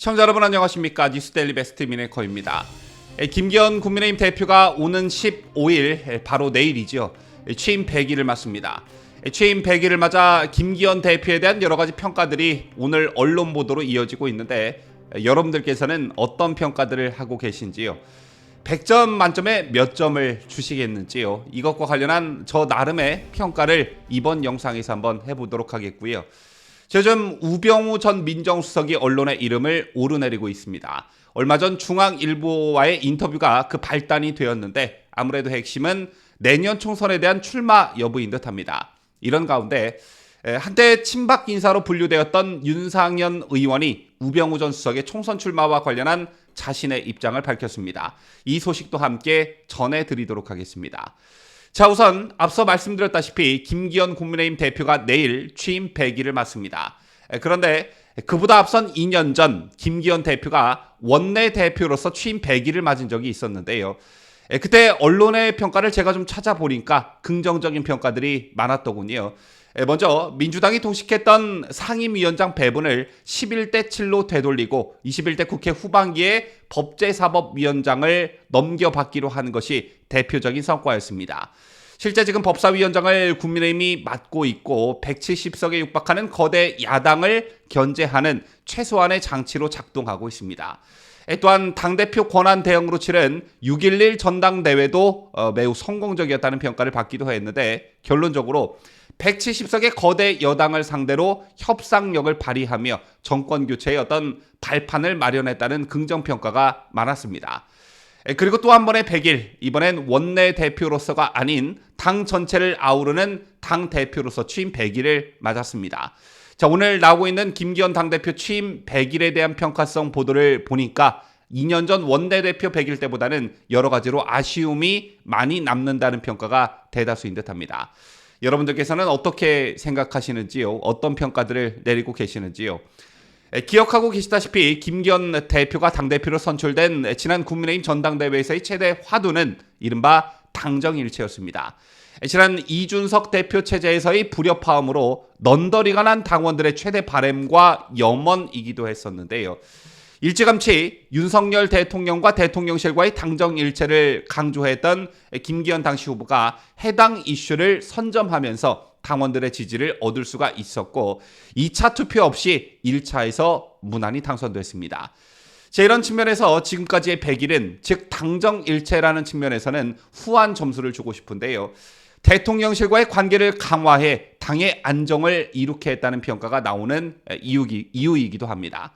시청자 여러분 안녕하십니까. 뉴스데일리 베스트 미네커입니다. 김기현 국민의힘 대표가 오는 15일 바로 내일이죠. 취임 100일을 맞습니다. 취임 100일을 맞아 김기현 대표에 대한 여러 가지 평가들이 오늘 언론 보도로 이어지고 있는데 여러분들께서는 어떤 평가들을 하고 계신지요? 100점 만점에 몇 점을 주시겠는지요? 이것과 관련한 저 나름의 평가를 이번 영상에서 한번 해보도록 하겠고요. 요즘 우병우 전 민정수석이 언론의 이름을 오르내리고 있습니다. 얼마 전 중앙일보와의 인터뷰가 그 발단이 되었는데 아무래도 핵심은 내년 총선에 대한 출마 여부인 듯합니다. 이런 가운데 한때 친박 인사로 분류되었던 윤상현 의원이 우병우 전 수석의 총선 출마와 관련한 자신의 입장을 밝혔습니다. 이 소식도 함께 전해드리도록 하겠습니다. 자, 우선 앞서 말씀드렸다시피 김기현 국민의힘 대표가 내일 취임 100일을 맞습니다. 그런데 그보다 앞선 2년 전 김기현 대표가 원내대표로서 취임 100일을 맞은 적이 있었는데요. 그때 언론의 평가를 제가 좀 찾아보니까 긍정적인 평가들이 많았더군요. 먼저 민주당이 도식했던 상임위원장 배분을 11대 7로 되돌리고 21대 국회 후반기에 법제사법위원장을 넘겨받기로 한 것이 대표적인 성과였습니다. 실제 지금 법사위원장을 국민의힘이 맡고 있고 170석에 육박하는 거대 야당을 견제하는 최소한의 장치로 작동하고 있습니다. 또한 당대표 권한 대응으로 치른 6.11 전당대회도 매우 성공적이었다는 평가를 받기도 했는데 결론적으로 170석의 거대 여당을 상대로 협상력을 발휘하며 정권교체의 어떤 발판을 마련했다는 긍정평가가 많았습니다. 그리고 또 한 번의 100일, 이번엔 원내대표로서가 아닌 당 전체를 아우르는 당대표로서 취임 100일을 맞았습니다. 자, 오늘 나오고 있는 김기현 당대표 취임 100일에 대한 평가성 보도를 보니까 2년 전 원내대표 100일 때보다는 여러 가지로 아쉬움이 많이 남는다는 평가가 대다수인 듯합니다. 여러분들께서는 어떻게 생각하시는지요? 어떤 평가들을 내리고 계시는지요? 기억하고 계시다시피 김기현 대표가 당대표로 선출된 지난 국민의힘 전당대회에서의 최대 화두는 이른바 당정일체였습니다. 지난 이준석 대표 체제에서의 불협화음으로 넌더리가 난 당원들의 최대 바램과 염원이기도 했었는데요. 일찌감치 윤석열 대통령과 대통령실과의 당정일체를 강조했던 김기현 당시 후보가 해당 이슈를 선점하면서 당원들의 지지를 얻을 수가 있었고 2차 투표 없이 1차에서 무난히 당선됐습니다. 자, 이런 측면에서 지금까지의 100일은 즉 당정일체라는 측면에서는 후한 점수를 주고 싶은데요. 대통령실과의 관계를 강화해 당의 안정을 이룩해 했다는 평가가 나오는 이유이기도 합니다.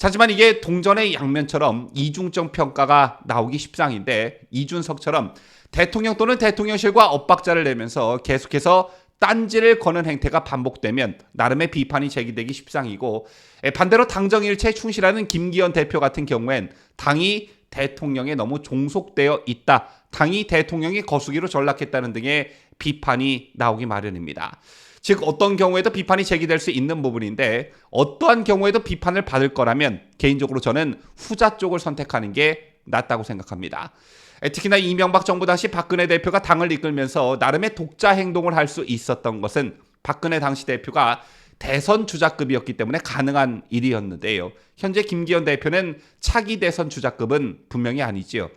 하지만 이게 동전의 양면처럼 이중적 평가가 나오기 십상인데 이준석처럼 대통령 또는 대통령실과 엇박자를 내면서 계속해서 딴지를 거는 행태가 반복되면 나름의 비판이 제기되기 십상이고 반대로 당정일체에 충실하는 김기현 대표 같은 경우엔 당이 대통령에 너무 종속되어 있다. 당이 대통령의 거수기로 전락했다는 등의 비판이 나오기 마련입니다. 즉 어떤 경우에도 비판이 제기될 수 있는 부분인데 어떠한 경우에도 비판을 받을 거라면 개인적으로 저는 후자 쪽을 선택하는 게 낫다고 생각합니다. 특히나 이명박 정부 당시 박근혜 대표가 당을 이끌면서 나름의 독자 행동을 할 수 있었던 것은 박근혜 당시 대표가 대선 주자급이었기 때문에 가능한 일이었는데요. 현재 김기현 대표는 차기 대선 주자급은 분명히 아니지요.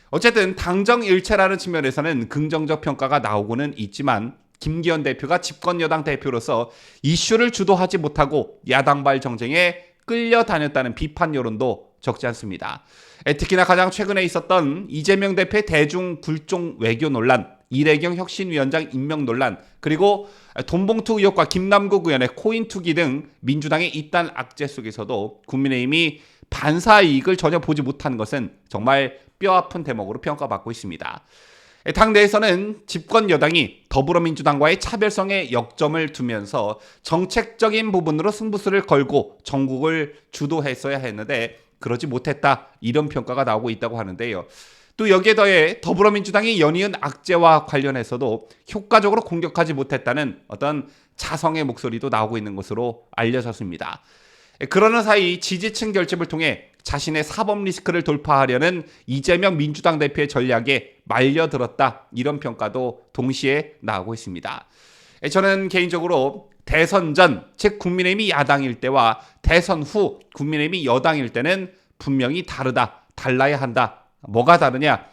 어쨌든 당정일체라는 측면에서는 긍정적 평가가 나오고는 있지만 김기현 대표가 집권 여당 대표로서 이슈를 주도하지 못하고 야당발 정쟁에 끌려다녔다는 비판 여론도 적지 않습니다. 특히나 가장 최근에 있었던 이재명 대표의 대중 굴종 외교 논란, 이래경 혁신위원장 임명 논란, 그리고 돈봉투 의혹과 김남국 의원의 코인 투기 등 민주당의 이딴 악재 속에서도 국민의힘이 반사 이익을 전혀 보지 못한 것은 정말 뼈아픈 대목으로 평가받고 있습니다. 당 내에서는 집권 여당이 더불어민주당과의 차별성에 역점을 두면서 정책적인 부분으로 승부수를 걸고 전국을 주도했어야 했는데 그러지 못했다. 이런 평가가 나오고 있다고 하는데요. 또 여기에 더해 더불어민주당이 연이은 악재와 관련해서도 효과적으로 공격하지 못했다는 어떤 자성의 목소리도 나오고 있는 것으로 알려졌습니다. 그러는 사이 지지층 결집을 통해 자신의 사법 리스크를 돌파하려는 이재명 민주당 대표의 전략에 말려들었다. 이런 평가도 동시에 나오고 있습니다. 저는 개인적으로 대선 전, 즉 국민의힘이 야당일 때와 대선 후 국민의힘이 여당일 때는 분명히 달라야 한다. 뭐가 다르냐?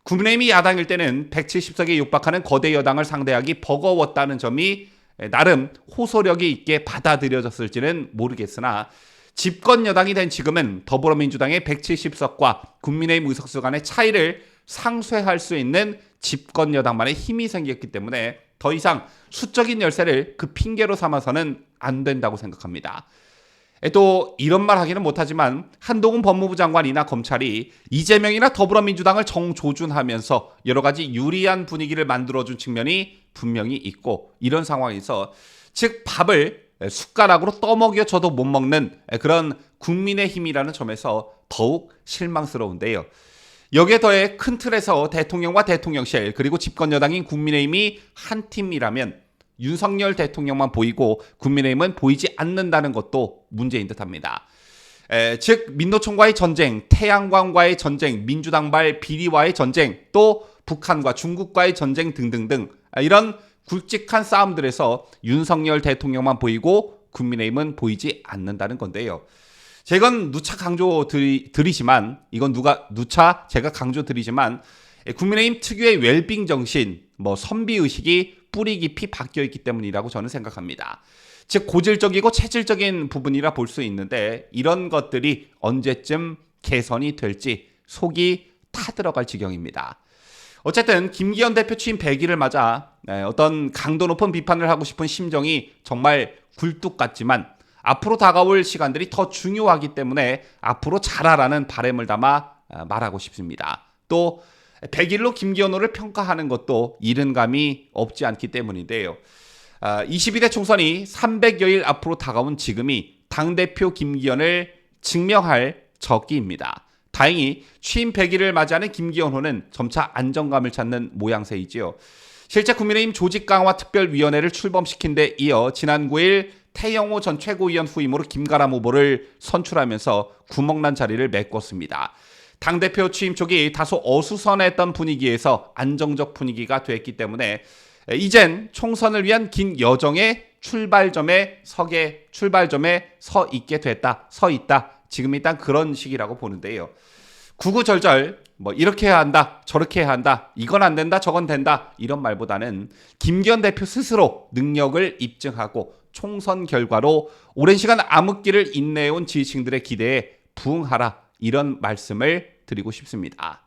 국민의힘이 야당일 때는 170석에 육박하는 거대 여당을 상대하기 버거웠다는 점이 나름 호소력이 있게 받아들여졌을지는 모르겠으나 집권 여당이 된 지금은 더불어민주당의 170석과 국민의힘 의석수 간의 차이를 상쇄할 수 있는 집권 여당만의 힘이 생겼기 때문에 더 이상 수적인 열세를 그 핑계로 삼아서는 안 된다고 생각합니다. 또 이런 말 하기는 못하지만 한동훈 법무부 장관이나 검찰이 이재명이나 더불어민주당을 정조준하면서 여러 가지 유리한 분위기를 만들어준 측면이 분명히 있고, 이런 상황에서 즉 밥을 숟가락으로 떠먹여줘도 못 먹는 그런 국민의힘이라는 점에서 더욱 실망스러운데요. 여기에 더해 큰 틀에서 대통령과 대통령실 그리고 집권 여당인 국민의힘이 한 팀이라면 윤석열 대통령만 보이고 국민의힘은 보이지 않는다는 것도 문제인 듯합니다. 즉 민노총과의 전쟁, 태양광과의 전쟁, 민주당발 비리와의 전쟁, 또 북한과 중국과의 전쟁 등등등 이런 굵직한 싸움들에서 윤석열 대통령만 보이고 국민의힘은 보이지 않는다는 건데요. 제가 누차 강조드리지만 국민의힘 특유의 웰빙 정신, 선비의식이 뿌리 깊이 박혀 있기 때문이라고 저는 생각합니다. 즉 고질적이고 체질적인 부분이라 볼 수 있는데 이런 것들이 언제쯤 개선이 될지 속이 타들어갈 지경입니다. 어쨌든 김기현 대표 취임 100일을 맞아 어떤 강도 높은 비판을 하고 싶은 심정이 정말 굴뚝 같지만 앞으로 다가올 시간들이 더 중요하기 때문에 앞으로 잘하라는 바람을 담아 말하고 싶습니다. 또 100일로 김기현호를 평가하는 것도 이른 감이 없지 않기 때문인데요. 22대 총선이 300여일 앞으로 다가온 지금이 당대표 김기현을 증명할 적기입니다. 다행히 취임 100일을 맞이하는 김기현호는 점차 안정감을 찾는 모양새이지요. 실제 국민의힘 조직강화특별위원회를 출범시킨 데 이어 지난 9일 태영호 전 최고위원 후임으로 김가람 후보를 선출하면서 구멍난 자리를 메꿨습니다. 당대표 취임 초기 다소 어수선했던 분위기에서 안정적 분위기가 됐기 때문에 이젠 총선을 위한 긴 여정의 출발점에 서 있다. 지금 일단 그런 시기라고 보는데요. 구구절절 이렇게 해야 한다, 저렇게 해야 한다, 이건 안 된다, 저건 된다 이런 말보다는 김기현 대표 스스로 능력을 입증하고 총선 결과로 오랜 시간 암흑기를 인내해온 지지층들의 기대에 부응하라, 이런 말씀을 드리고 싶습니다.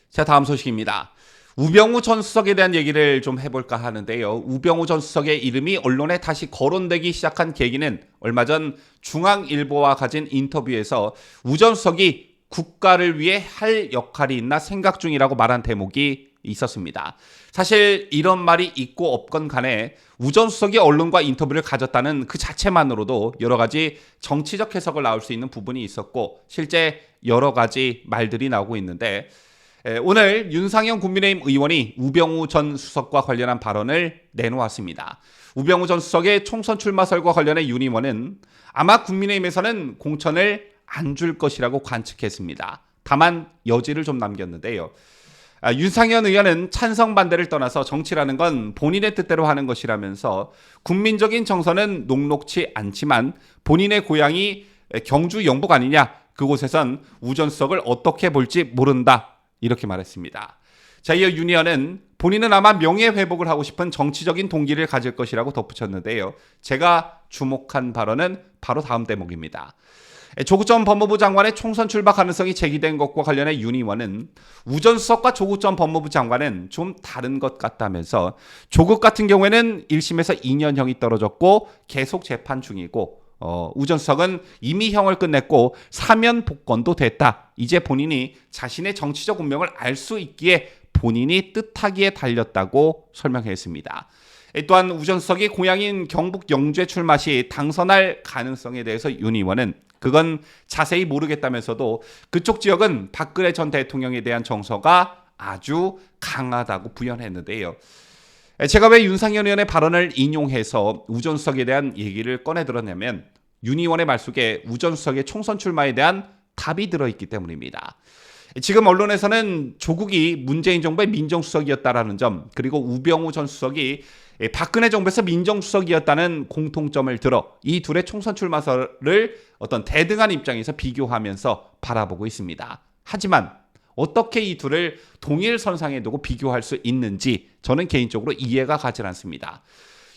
자, 다음 소식입니다. 우병우 전 수석에 대한 얘기를 좀 해볼까 하는데요. 우병우 전 수석의 이름이 언론에 다시 거론되기 시작한 계기는 얼마 전 중앙일보와 가진 인터뷰에서 우 전 수석이 국가를 위해 할 역할이 있나 생각 중이라고 말한 대목이 있었습니다. 사실 이런 말이 있고 없건 간에 우 전 수석이 언론과 인터뷰를 가졌다는 그 자체만으로도 여러 가지 정치적 해석을 나올 수 있는 부분이 있었고 실제 여러 가지 말들이 나오고 있는데 오늘 윤상현 국민의힘 의원이 우병우 전 수석과 관련한 발언을 내놓았습니다. 우병우 전 수석의 총선 출마설과 관련해 윤 의원은 아마 국민의힘에서는 공천을 안 줄 것이라고 관측했습니다. 다만 여지를 좀 남겼는데요. 윤상현 의원은 찬성 반대를 떠나서 정치라는 건 본인의 뜻대로 하는 것이라면서 국민적인 정서는 녹록치 않지만 본인의 고향이 경주 영북 아니냐, 그곳에선 우 전 수석을 어떻게 볼지 모른다, 이렇게 말했습니다. 자, 이어 윤 의원은 본인은 아마 명예회복을 하고 싶은 정치적인 동기를 가질 것이라고 덧붙였는데요. 제가 주목한 발언은 바로 다음 대목입니다. 조국 전 법무부 장관의 총선 출마 가능성이 제기된 것과 관련해 윤 의원은 우 전 수석과 조국 전 법무부 장관은 좀 다른 것 같다면서 조국 같은 경우에는 1심에서 2년형이 떨어졌고 계속 재판 중이고 우 전 수석은 이미 형을 끝냈고 사면 복권도 됐다. 이제 본인이 자신의 정치적 운명을 알 수 있기에 본인이 뜻하기에 달렸다고 설명했습니다. 또한 우 전 수석이 고향인 경북 영주에 출마 시 당선할 가능성에 대해서 윤 의원은 그건 자세히 모르겠다면서도 그쪽 지역은 박근혜 전 대통령에 대한 정서가 아주 강하다고 부연했는데요. 제가 왜 윤상현 의원의 발언을 인용해서 우 전 수석에 대한 얘기를 꺼내 들었냐면 윤 의원의 말 속에 우 전 수석의 총선 출마에 대한 답이 들어있기 때문입니다. 지금 언론에서는 조국이 문재인 정부의 민정수석이었다라는 점, 그리고 우병우 전 수석이 박근혜 정부에서 민정수석이었다는 공통점을 들어 이 둘의 총선 출마설을 어떤 대등한 입장에서 비교하면서 바라보고 있습니다. 하지만 어떻게 이 둘을 동일 선상에 두고 비교할 수 있는지 저는 개인적으로 이해가 가지 않습니다.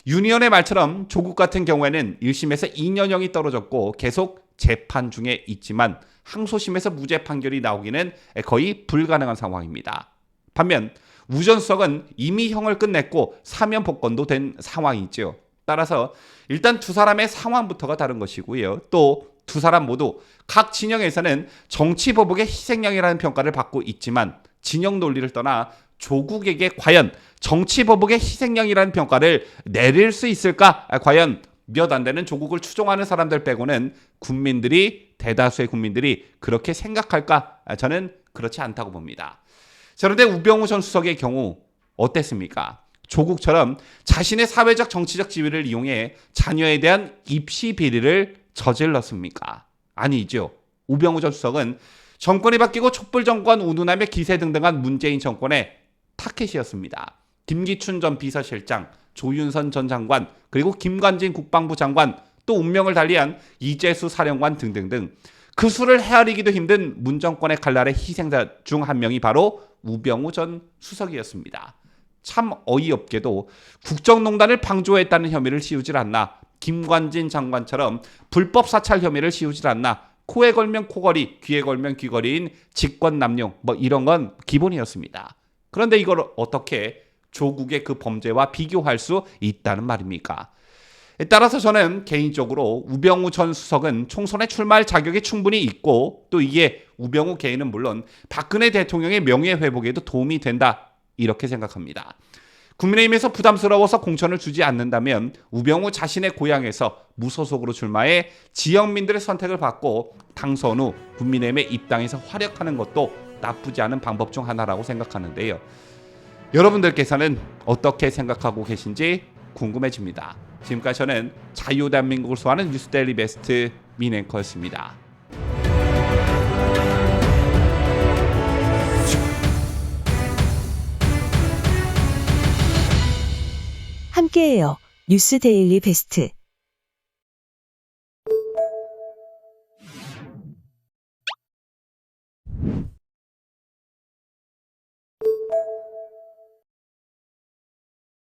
윤의원의 말처럼 조국 같은 경우에는 1심에서 2년형이 떨어졌고 계속 재판 중에 있지만 항소심에서 무죄 판결이 나오기는 거의 불가능한 상황입니다. 반면 우 전 수석은 이미 형을 끝냈고 사면 복권도 된 상황이죠. 따라서 일단 두 사람의 상황부터가 다른 것이고요. 또 두 사람 모두 각 진영에서는 정치보복의 희생양이라는 평가를 받고 있지만 진영 논리를 떠나 조국에게 과연 정치보복의 희생양이라는 평가를 내릴 수 있을까? 과연 몇 안 되는 조국을 추종하는 사람들 빼고는 대다수의 국민들이 그렇게 생각할까? 저는 그렇지 않다고 봅니다. 그런데 우병우 전 수석의 경우 어땠습니까? 조국처럼 자신의 사회적 정치적 지위를 이용해 자녀에 대한 입시 비리를 저질렀습니까? 아니죠. 우병우 전 수석은 정권이 바뀌고 촛불 정권 운운하며 기세등등한 문재인 정권의 타켓이었습니다. 김기춘 전 비서실장, 조윤선 전 장관, 그리고 김관진 국방부 장관, 또 운명을 달리한 이재수 사령관 등등등 그 수를 헤아리기도 힘든 문정권의 칼날의 희생자 중 한 명이 바로 우병우 전 수석이었습니다. 참 어이없게도 국정농단을 방조했다는 혐의를 씌우질 않나, 김관진 장관처럼 불법 사찰 혐의를 씌우질 않나, 코에 걸면 코걸이, 귀에 걸면 귀걸이인 직권남용 이런 건 기본이었습니다. 그런데 이걸 어떻게 조국의 그 범죄와 비교할 수 있다는 말입니까? 따라서 저는 개인적으로 우병우 전 수석은 총선에 출마할 자격이 충분히 있고 또 이게 우병우 개인은 물론 박근혜 대통령의 명예회복에도 도움이 된다 이렇게 생각합니다. 국민의힘에서 부담스러워서 공천을 주지 않는다면 우병우 자신의 고향에서 무소속으로 출마해 지역민들의 선택을 받고 당선 후 국민의힘에 입당해서 활약하는 것도 나쁘지 않은 방법 중 하나라고 생각하는데요. 여러분들께서는 어떻게 생각하고 계신지 궁금해집니다. 지금까지 저는 자유대한민국을 소화하는 뉴스데일리 베스트 민앵커였습니다. 함께해요. 뉴스데일리 베스트.